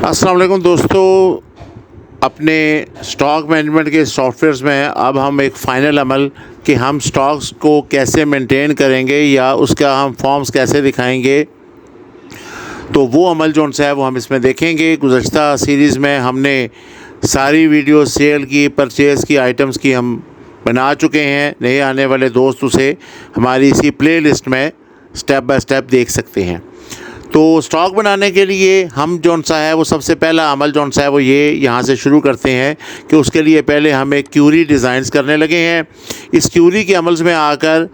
अस्सलाम वालेकुम दोस्तों, अपने स्टॉक मैनेजमेंट के सॉफ्टवेयर्स में अब हम एक फ़ाइनल अमल कि हम स्टॉक्स को कैसे मेंटेन करेंगे या उसका हम फॉर्म्स कैसे दिखाएंगे, तो वो अमल जो सा है वो हम इसमें देखेंगे। गुज़श्ता सीरीज़ में हमने सारी वीडियो सेल की, परचेज़ की, आइटम्स की हम बना चुके हैं। नए आने वाले दोस्त उसे हमारी इसी प्लेलिस्ट में स्टेप बाय स्टेप देख सकते हैं। तो स्टॉक बनाने के लिए हम जौन सा है वो सबसे पहला अमल जौन सा है वो ये यहाँ से शुरू करते हैं कि उसके लिए पहले हम एक क्यूरी डिज़ाइंस करने लगे हैं। इस क्यूरी के अमल्स में आकर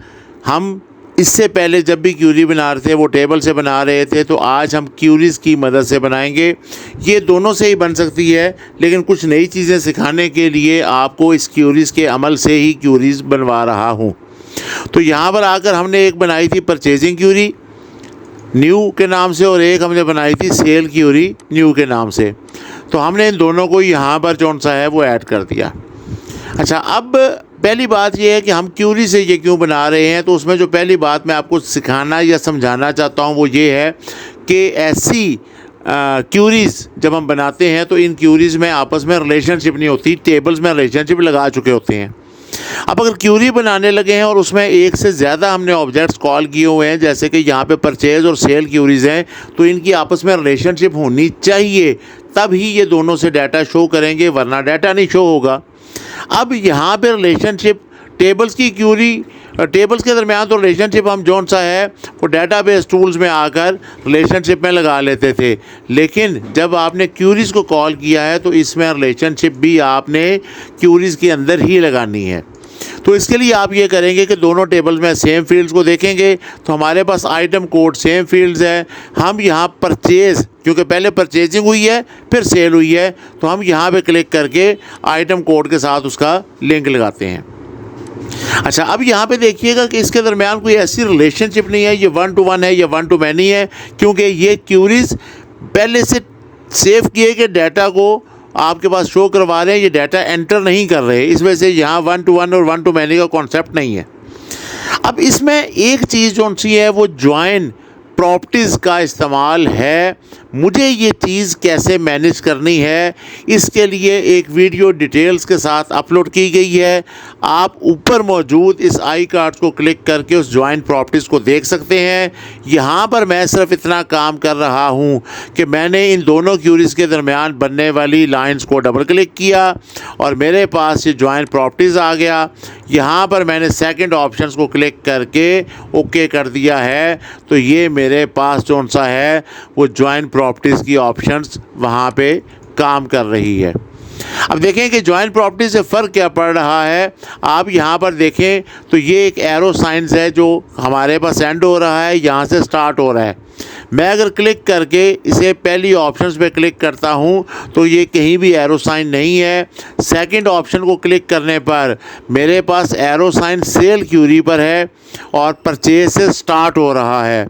हम इससे पहले जब भी क्यूरी बना रहे थे वो टेबल से बना रहे थे, तो आज हम क्यूरीज़ की मदद से बनाएंगे। ये दोनों से ही बन सकती है, लेकिन कुछ नई चीज़ें सिखाने के लिए आपको इस क्यूरीज़ के अमल से ही क्यूरीज़ बनवा रहा हूँ। तो यहाँ पर आकर हमने एक बनाई थी परचेजिंग क्यूरी न्यू के नाम से और एक हमने बनाई थी सेल क्यूरी न्यू के नाम से। तो हमने इन दोनों को यहाँ पर जौन सा है वो ऐड कर दिया। अच्छा, अब पहली बात ये है कि हम क्यूरी से ये क्यों बना रहे हैं। तो उसमें जो पहली बात मैं आपको सिखाना या समझाना चाहता हूँ वो ये है कि ऐसी क्यूरीज़ जब हम बनाते हैं तो इन क्यूरीज़ में आपस में रिलेशनशिप नहीं होती, टेबल्स में रिलेशनशिप लगा चुके होते हैं। अब अगर क्यूरी बनाने लगे हैं और उसमें एक से ज़्यादा हमने ऑब्जेक्ट्स कॉल किए हुए हैं, जैसे कि यहाँ पे परचेज़ और सेल क्यूरीज़ हैं, तो इनकी आपस में रिलेशनशिप होनी चाहिए, तब ही ये दोनों से डाटा शो करेंगे, वरना डाटा नहीं शो होगा। अब यहाँ पे रिलेशनशिप टेबल्स की क्यूरी टेबल्स के दरमियान तो रिलेशनशिप हम जौन सा है वो डेटाबेस टूल्स में आकर रिलेशनशिप में लगा लेते थे, लेकिन जब आपने क्यूरीज़ को कॉल किया है तो इसमें रिलेशनशिप भी आपने क्यूरीज़ के अंदर ही लगानी है। तो इसके लिए आप ये करेंगे कि दोनों टेबल्स में सेम फील्ड्स को देखेंगे। तो हमारे पास आइटम कोड सेम फील्ड्स है। हम यहाँ परचेज़, क्योंकि पहले परचेजिंग हुई है फिर सेल हुई है, तो हम यहाँ पे क्लिक करके आइटम कोड के साथ उसका लिंक लगाते हैं। अच्छा, अब यहाँ पे देखिएगा कि इसके दरमियान कोई ऐसी रिलेशनशिप नहीं है, ये 1 to 1 है या 1 to many है, क्योंकि ये क्यूरीज़ पहले से सेव किए गए डाटा को आपके पास शो करवा रहे हैं, ये डाटा एंटर नहीं कर रहे, इस वजह से यहाँ 1 to 1 और 1 to many का कॉन्सेप्ट नहीं है। अब इसमें एक चीज़ जो सी है वो जॉइन प्रॉपर्टीज़ का इस्तेमाल है। मुझे ये चीज़ कैसे मैनेज करनी है, इसके लिए एक वीडियो डिटेल्स के साथ अपलोड की गई है। आप ऊपर मौजूद इस आई कार्ड को क्लिक करके उस जॉइन प्रॉपर्टीज़ को देख सकते हैं। यहाँ पर मैं सिर्फ इतना काम कर रहा हूँ कि मैंने इन दोनों क्यूरीज़ के दरमियान बनने वाली लाइंस को डबल क्लिक किया और मेरे पास ये जॉइन प्रॉपर्टीज़ आ गया। यहाँ पर मैंने सेकंड ऑप्शंस को क्लिक करके ओके कर दिया है, तो ये मेरे पास कौन सा है वो जॉइन प्रॉपर्टीज़ की ऑप्शंस वहाँ पे काम कर रही है। अब देखें कि जॉइन प्रॉपर्टी से फ़र्क क्या पड़ रहा है। आप यहाँ पर देखें तो ये एक एरो साइंस है जो हमारे पास एंड हो रहा है, यहाँ से स्टार्ट हो रहा है। मैं अगर क्लिक करके इसे पहली ऑप्शंस पे क्लिक करता हूँ तो ये कहीं भी एरो साइन नहीं है। सेकंड ऑप्शन को क्लिक करने पर मेरे पास एरो साइन सेल क्यूरी पर है और परचेज से स्टार्ट हो रहा है।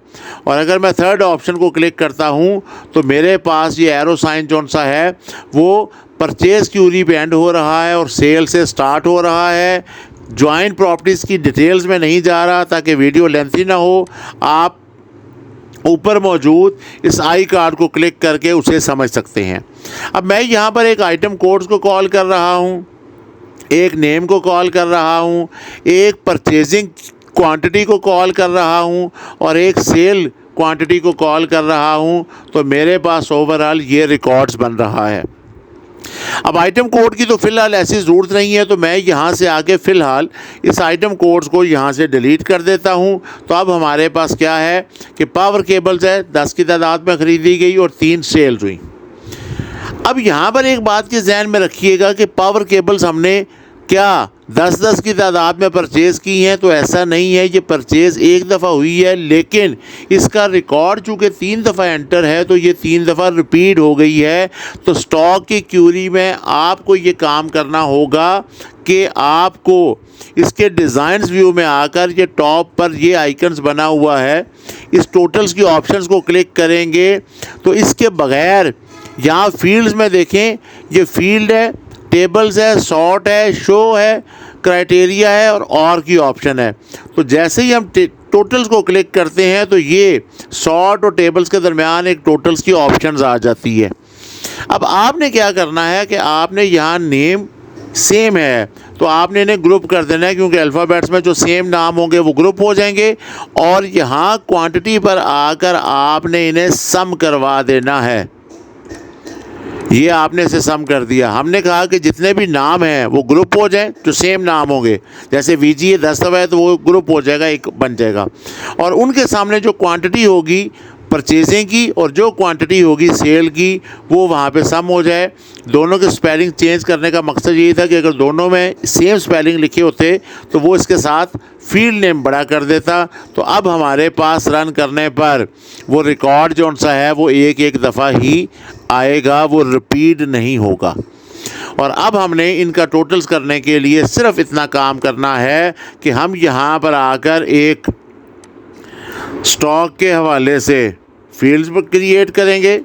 और अगर मैं थर्ड ऑप्शन को क्लिक करता हूँ तो मेरे पास ये एरो साइन जौन सा है वो परचेज क्यूरी पे एंड हो रहा है और सेल से स्टार्ट हो रहा है। जॉइन प्रॉपर्टीज़ की डिटेल्स में नहीं जा रहा ताकि वीडियो लेंथी ना हो। आप ऊपर मौजूद इस आई कार्ड को क्लिक करके उसे समझ सकते हैं। अब मैं यहाँ पर एक आइटम कोड्स को कॉल कर रहा हूँ, एक नेम को कॉल कर रहा हूँ, एक परचेजिंग क्वांटिटी को कॉल कर रहा हूँ और एक सेल क्वांटिटी को कॉल कर रहा हूँ। तो मेरे पास ओवरऑल ये रिकॉर्ड्स बन रहा है। अब आइटम कोड की तो फ़िलहाल ऐसी ज़रूरत नहीं है, तो मैं यहाँ से आके फ़िलहाल इस आइटम कोड्स को यहाँ से डिलीट कर देता हूँ। तो अब हमारे पास क्या है कि पावर केबल्स है, 10 की तादाद में ख़रीदी गई और 3 सेल्स हुई। अब यहाँ पर एक बात के जहन में रखिएगा कि पावर केबल्स हमने क्या 10-10 की तादाद में परचेज़ की हैं, तो ऐसा नहीं है। ये परचेज़ एक दफ़ा हुई है, लेकिन इसका रिकॉर्ड चूँकि 3 दफ़ा एंटर है तो ये 3 दफ़ा रिपीट हो गई है। तो स्टॉक की क्यूरी में आपको ये काम करना होगा कि आपको इसके डिज़ाइंस व्यू में आकर ये टॉप पर ये आइकन्स बना हुआ है, इस टोटल्स की ऑप्शंस को क्लिक करेंगे तो इसके बग़ैर यहाँ फील्ड्स में देखें, ये फील्ड है, टेबल्स है, सॉर्ट है, शो है, क्राइटेरिया है और की ऑप्शन है। तो जैसे ही हम टोटल्स को क्लिक करते हैं तो ये सॉर्ट और टेबल्स के दरमियान एक टोटल्स की ऑप्शंस आ जाती है। अब आपने क्या करना है कि आपने यहाँ नेम सेम है तो आपने इन्हें ग्रुप कर देना है, क्योंकि अल्फ़ाबेट्स में जो सेम नाम होंगे वो ग्रुप हो जाएंगे। और यहाँ क्वांटिटी पर आकर आपने इन्हें सम करवा देना है। ये आपने इसे सम कर दिया। हमने कहा कि जितने भी नाम हैं वो ग्रुप हो जाएं जो सेम नाम होंगे। जैसे VGA 10 है तो वो ग्रुप हो जाएगा, एक बन जाएगा। और उनके सामने जो क्वांटिटी होगी परचेजिंग की और जो क्वांटिटी होगी सेल की, वो वहाँ पे सम हो जाए। दोनों के स्पेलिंग चेंज करने का मकसद यही था कि अगर दोनों में सेम स्पेलिंग लिखे होते तो वो इसके साथ फील्ड नेम बड़ा कर देता। तो अब हमारे पास रन करने पर वो रिकॉर्ड जो सा है वो एक दफ़ा ही आएगा, वो रिपीट नहीं होगा। और अब हमने इनका टोटल्स करने के लिए सिर्फ इतना काम करना है कि हम यहाँ पर आकर एक स्टॉक के हवाले से फील्ड्स क्रिएट करेंगे।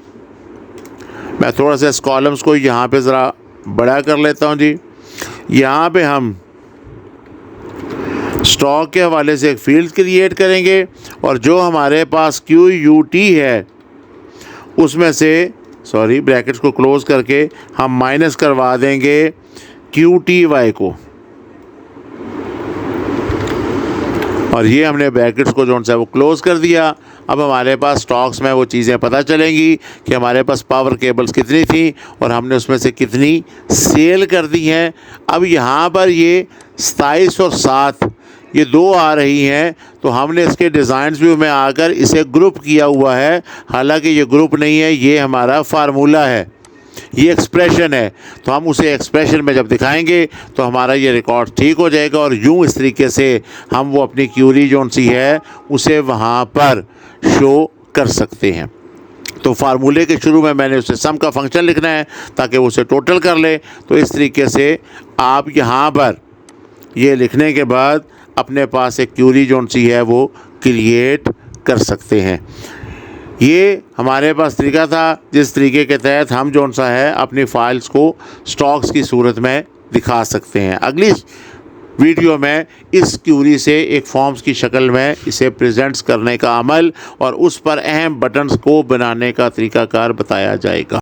मैं थोड़ा सा इस कॉलम्स को यहाँ पे ज़रा बड़ा कर लेता हूँ जी। यहाँ पे हम स्टॉक के हवाले से एक फील्ड क्रिएट करेंगे और जो हमारे पास QUT है उसमें से ब्रैकेट्स को क्लोज करके हम माइनस करवा देंगे QTY को। और ये हमने ब्रैकेट्स को जो है वो क्लोज़ कर दिया। अब हमारे पास स्टॉक्स में वो चीज़ें पता चलेंगी कि हमारे पास पावर केबल्स कितनी थी और हमने उसमें से कितनी सेल कर दी हैं। अब यहाँ पर ये 27 और 7 ये 2 आ रही हैं, तो हमने इसके डिज़ाइंस व्यू में आकर इसे ग्रुप किया हुआ है। हालांकि ये ग्रुप नहीं है, ये हमारा फार्मूला है, ये एक्सप्रेशन है। तो हम उसे एक्सप्रेशन में जब दिखाएंगे तो हमारा ये रिकॉर्ड ठीक हो जाएगा और यूँ इस तरीके से हम वो अपनी क्यूरी जो सी है उसे वहाँ पर शो कर सकते हैं। तो फार्मूले के शुरू में मैंने उसे सम का फंक्शन लिखना है ताकि वो उसे टोटल कर ले। तो इस तरीके से आप यहाँ पर ये लिखने के बाद अपने पास एक क्यूरी जो सी है वो क्रिएट कर सकते हैं। ये हमारे पास तरीका था जिस तरीके के तहत हम जो सा है अपनी फ़ाइल्स को स्टॉक्स की सूरत में दिखा सकते हैं। अगली वीडियो में इस क्यूरी से एक फॉर्म्स की शक्ल में इसे प्रेजेंट्स करने का अमल और उस पर अहम बटन्स को बनाने का तरीकाकार बताया जाएगा।